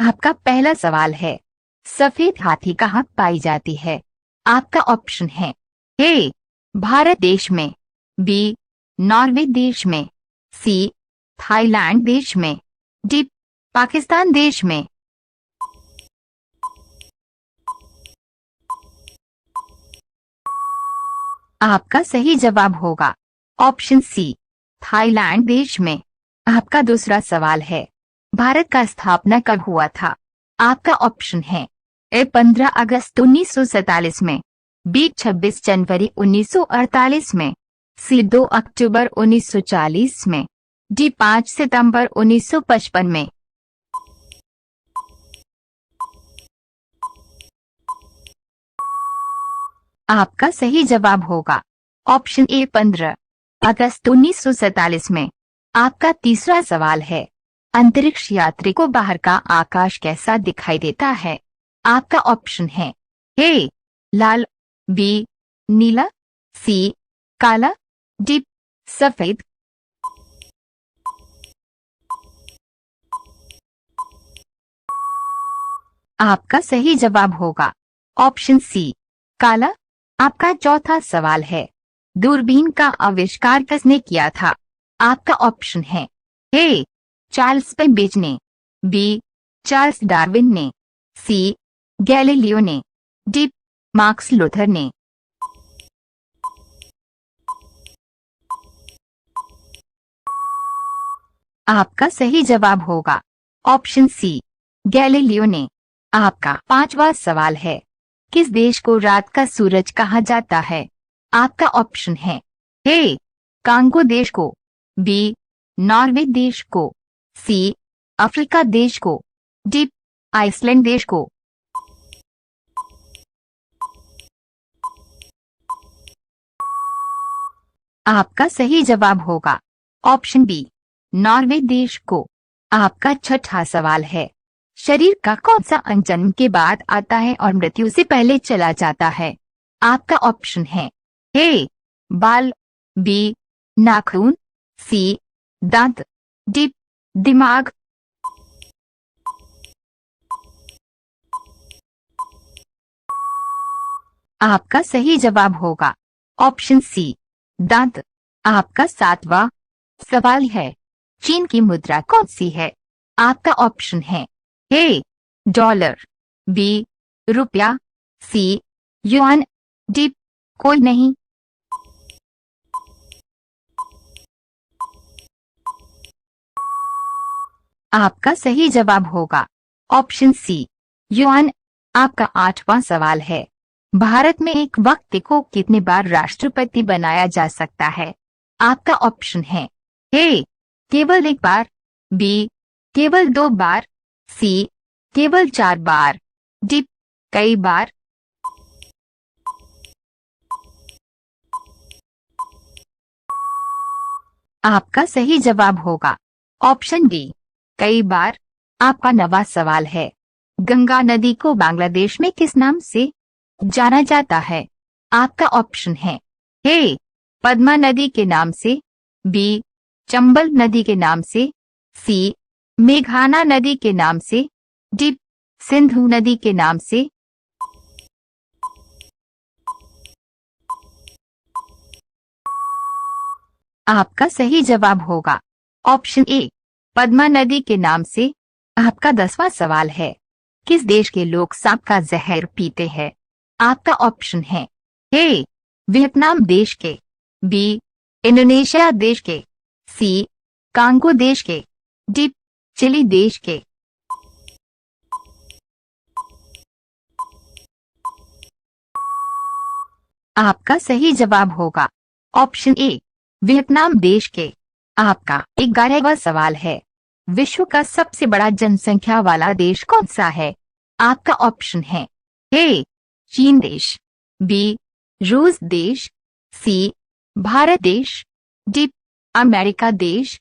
आपका पहला सवाल है, सफेद हाथी कहाँ पाई जाती है? आपका ऑप्शन है ए भारत देश में, बी नॉर्वे देश में, सी थाईलैंड देश में, डी पाकिस्तान देश में। आपका सही जवाब होगा ऑप्शन सी थाईलैंड देश में। आपका दूसरा सवाल है, भारत का स्थापना कब हुआ था? आपका ऑप्शन है ए 15 अगस्त 1947 में, बी 26 जनवरी 1948 में, सी 2 अक्टूबर 1940 में, डी 5 सितंबर 1955 में। आपका सही जवाब होगा ऑप्शन ए 15 अगस्त 1947 में। आपका तीसरा सवाल है, अंतरिक्ष यात्री को बाहर का आकाश कैसा दिखाई देता है? आपका ऑप्शन है ए लाल, बी नीला, सी काला, डी सफेद। आपका सही जवाब होगा ऑप्शन सी काला। आपका चौथा सवाल है, दूरबीन का आविष्कार किसने किया था? आपका ऑप्शन है ए चार्ल्स बेबेज ने, बी चार्ल्स डार्विन ने, सी गैलीलियो ने, डी मार्क्स लूथर ने। आपका सही जवाब होगा ऑप्शन सी गैलीलियो ने। आपका पांचवा सवाल है, किस देश को रात का सूरज कहा जाता है? आपका ऑप्शन है ए कांगो देश को, बी नॉर्वे देश को, सी अफ्रीका देश को, डी आइसलैंड देश को। आपका सही जवाब होगा ऑप्शन बी नॉर्वे देश को। आपका छठा सवाल है, शरीर का कौन सा अंग जन्म के बाद आता है और मृत्यु से पहले चला जाता है? आपका ऑप्शन है ए बाल, बी नाखून, सी दांत, डी दिमाग। आपका सही जवाब होगा ऑप्शन सी दांत। आपका सातवां सवाल है, चीन की मुद्रा कौन सी है? आपका ऑप्शन है ए डॉलर, बी रुपया, सी युआन, डी कोई नहीं। आपका सही जवाब होगा ऑप्शन सी युआन। आपका आठवां सवाल है, भारत में एक व्यक्ति को कितने बार राष्ट्रपति बनाया जा सकता है? आपका ऑप्शन है ए केवल एक बार, बी केवल 2 बार, सी केवल 4 बार, डी कई बार। आपका सही जवाब होगा ऑप्शन डी कई बार। आपका नवा सवाल है, गंगा नदी को बांग्लादेश में किस नाम से जाना जाता है? आपका ऑप्शन है ए पद्मा नदी के नाम से, बी चंबल नदी के नाम से, सी मेघाना नदी के नाम से, डी सिंधु नदी के नाम से। आपका सही जवाब होगा ऑप्शन ए पद्मा नदी के नाम से। आपका 10वां सवाल है, किस देश के लोग सांप का जहर पीते हैं? आपका ऑप्शन है ए वियतनाम देश के, बी इंडोनेशिया देश के, सी कांगो देश के, डी चिली देश के। आपका सही जवाब होगा ऑप्शन ए वियतनाम देश के। आपका 11वां सवाल है, विश्व का सबसे बड़ा जनसंख्या वाला देश कौन सा है? आपका ऑप्शन है ए चीन देश, बी रूस देश, सी भारत देश, डी अमेरिका देश।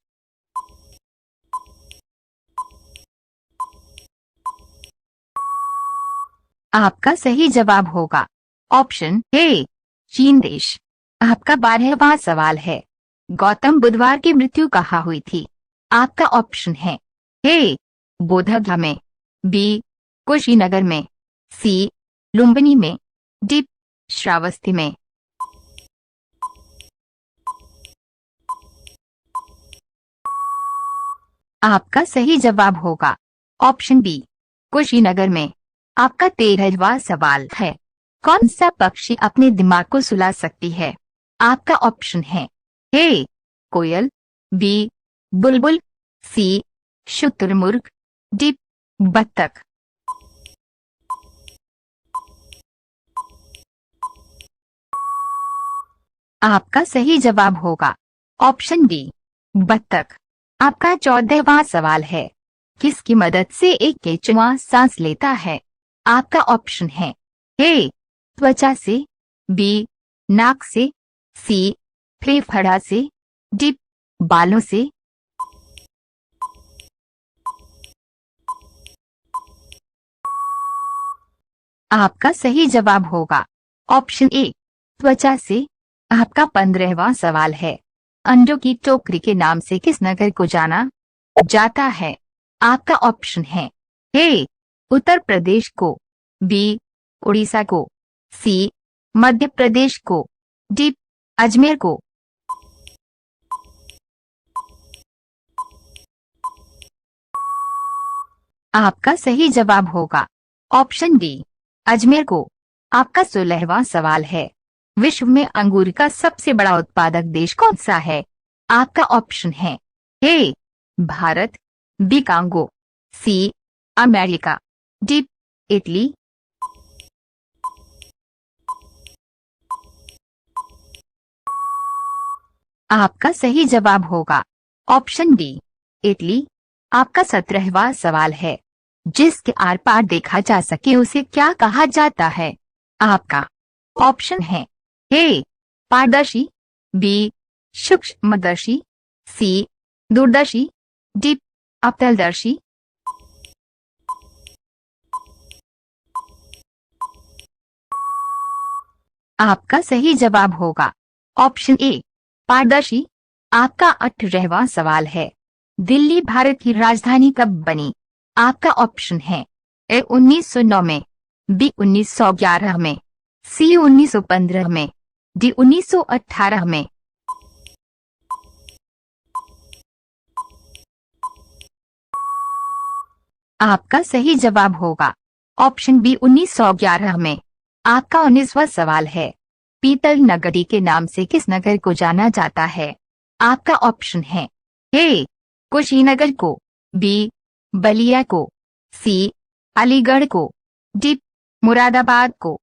आपका सही जवाब होगा ऑप्शन ए चीन देश। आपका 12वां सवाल है, गौतम बुधवार की मृत्यु कहाँ हुई थी? आपका ऑप्शन है ए बोधगया में, बी कुशीनगर में, सी लुम्बिनी में, डी श्रावस्ती में। आपका सही जवाब होगा ऑप्शन बी कुशीनगर में। आपका 13वां सवाल है, कौन सा पक्षी अपने दिमाग को सुला सकती है? आपका ऑप्शन है ए कोयल, बी बुलबुल, सी शुतुरमुर्ग, डी बत्तख। आपका सही जवाब होगा ऑप्शन डी बत्तख। आपका 14वां सवाल है, किसकी मदद से एक केंचुआ सांस लेता है? आपका ऑप्शन है ए त्वचा से, बी नाक से, सी फेफड़ा से, डी बालों से। आपका सही जवाब होगा ऑप्शन ए त्वचा से। आपका 15वां सवाल है, अंडों की टोकरी के नाम से किस नगर को जाना जाता है? आपका ऑप्शन है ए उत्तर प्रदेश को, बी उड़ीसा को, सी मध्य प्रदेश को, डी अजमेर को। आपका सही जवाब होगा ऑप्शन डी अजमेर को। आपका 16वां सवाल है, विश्व में अंगूर का सबसे बड़ा उत्पादक देश कौन सा है? आपका ऑप्शन है A Bharat, B Congo, C America, D Italy. आपका सही जवाब होगा ऑप्शन डी इटली। आपका 17वां सवाल है, जिसके आर पार देखा जा सके उसे क्या कहा जाता है? आपका ऑप्शन है ए पारदर्शी, बी सूक्ष्मदर्शी, सी दूरदर्शी, डी अवतलदर्शी। आपका सही जवाब होगा ऑप्शन ए पारदर्शी। आपका 18वां सवाल है, दिल्ली भारत की राजधानी कब बनी? आपका ऑप्शन है ए 1909 में, बी 1911 में, सी 1915 में, डी 1918 में। आपका सही जवाब होगा ऑप्शन बी 1911 में। आपका 19वां सवाल है, पीतल नगरी के नाम से किस नगर को जाना जाता है? आपका ऑप्शन है ए कुशीनगर को, बी बलिया को, सी अलीगढ़ को, डी मुरादाबाद को।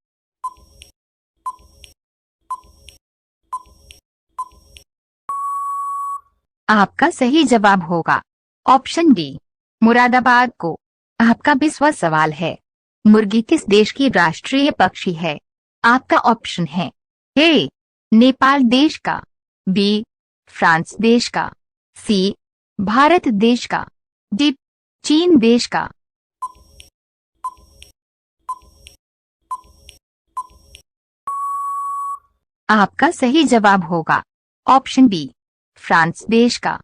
आपका सही जवाब होगा ऑप्शन डी मुरादाबाद को। आपका 20वां सवाल है, मुर्गी किस देश की राष्ट्रीय पक्षी है? आपका ऑप्शन है ए नेपाल देश का, बी फ्रांस देश का, सी भारत देश का, डी चीन देश का। आपका सही जवाब होगा ऑप्शन बी फ्रांस देश का।